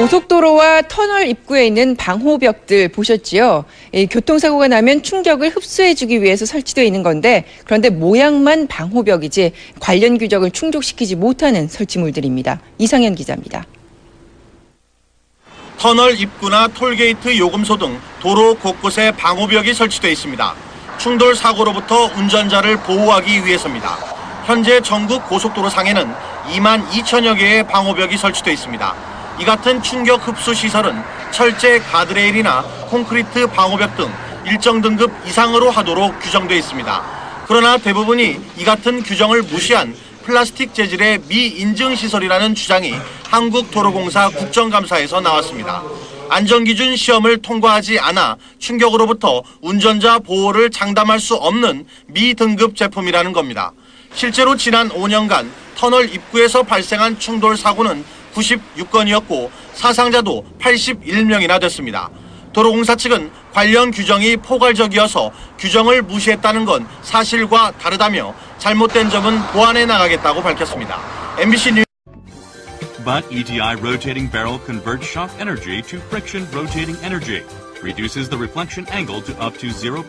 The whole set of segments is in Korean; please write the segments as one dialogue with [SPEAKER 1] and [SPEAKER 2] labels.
[SPEAKER 1] 고속도로와 터널 입구에 있는 방호벽들 보셨지요? 이 교통사고가 나면 충격을 흡수해주기 위해서 설치되어 있는 건데 그런데 모양만 방호벽이지 관련 규정을 충족시키지 못하는 설치물들입니다. 이상현 기자입니다.
[SPEAKER 2] 터널 입구나 톨게이트 요금소 등 도로 곳곳에 방호벽이 설치되어 있습니다. 충돌 사고로부터 운전자를 보호하기 위해서입니다. 현재 전국 고속도로 상에는 2만 2천여 개의 방호벽이 설치되어 있습니다. 이 같은 충격 흡수 시설은 철제 가드레일이나 콘크리트 방호벽 등 일정 등급 이상으로 하도록 규정되어 있습니다. 그러나 대부분이 이 같은 규정을 무시한 플라스틱 재질의 미인증 시설이라는 주장이 한국도로공사 국정감사에서 나왔습니다. 안전기준 시험을 통과하지 않아 충격으로부터 운전자 보호를 장담할 수 없는 미등급 제품이라는 겁니다. 실제로 지난 5년간 터널 입구에서 발생한 충돌 사고는 96건이었고 사상자도 81명이나 됐습니다. 도로공사 측은 관련 규정이 포괄적이어서 규정을 무시했다는 건 사실과 다르다며 잘못된 점은 보완해 나가겠다고 밝혔습니다. MBC 뉴스.
[SPEAKER 3] But ETI rotating barrel converts shock energy to friction rotating energy, reduces the reflection angle to up to 0%.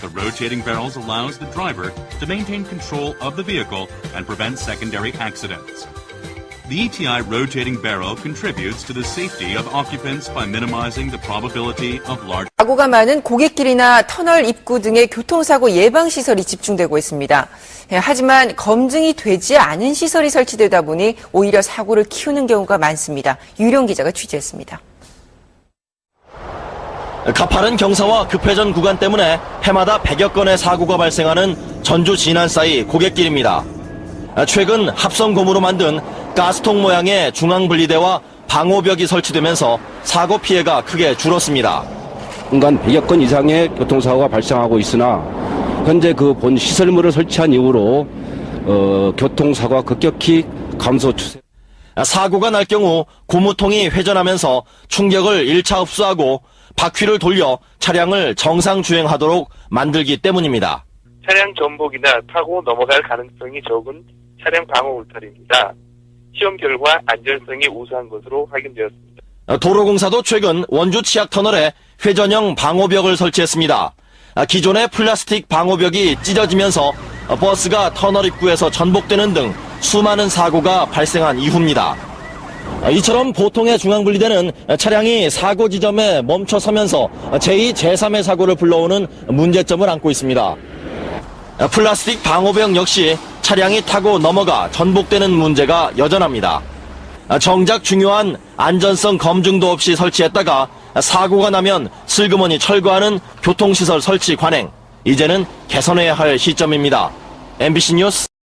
[SPEAKER 3] The rotating barrels allows the driver to maintain control of the vehicle and prevent secondary accidents. The ETI rotating barrel contributes to the safety of occupants by minimizing the probability of large.
[SPEAKER 1] 사고가 많은 고객길이나 터널 입구 등의 교통사고 예방 시설이 집중되고 있습니다. 하지만 검증이 되지 않은 시설이 설치되다 보니 오히려 사고를 키우는 경우가 많습니다. 유령 기자가 취재했습니다.
[SPEAKER 4] 가파른 경사와 급회전 구간 때문에 해마다 100여 건의 사고가 발생하는 전주 진안 사이 고객길입니다. 최근 합성고무로 만든 가스통 모양의 중앙분리대와 방호벽이 설치되면서 사고 피해가 크게 줄었습니다.
[SPEAKER 5] 순간 100여 건 이상의 교통사고가 발생하고 있으나 현재 그 본 시설물을 설치한 이후로 교통사고가 급격히 감소 추세.
[SPEAKER 4] 사고가 날 경우 고무통이 회전하면서 충격을 1차 흡수하고 바퀴를 돌려 차량을 정상 주행하도록 만들기 때문입니다.
[SPEAKER 6] 차량 전복이나 타고 넘어갈 가능성이 적은 차량 방호 울타리입니다. 시험 결과 안전성이 우수한 것으로 확인되었습니다.
[SPEAKER 4] 도로공사도 최근 원주 치악터널에 회전형 방호벽을 설치했습니다. 기존의 플라스틱 방호벽이 찢어지면서 버스가 터널 입구에서 전복되는 등 수많은 사고가 발생한 이후입니다. 이처럼 보통의 중앙분리대는 차량이 사고 지점에 멈춰서면서 제2, 제3의 사고를 불러오는 문제점을 안고 있습니다. 플라스틱 방호벽 역시 차량이 타고 넘어가 전복되는 문제가 여전합니다. 정작 중요한 안전성 검증도 없이 설치했다가 사고가 나면 슬그머니 철거하는 교통시설 설치 관행, 이제는 개선해야 할 시점입니다. MBC 뉴스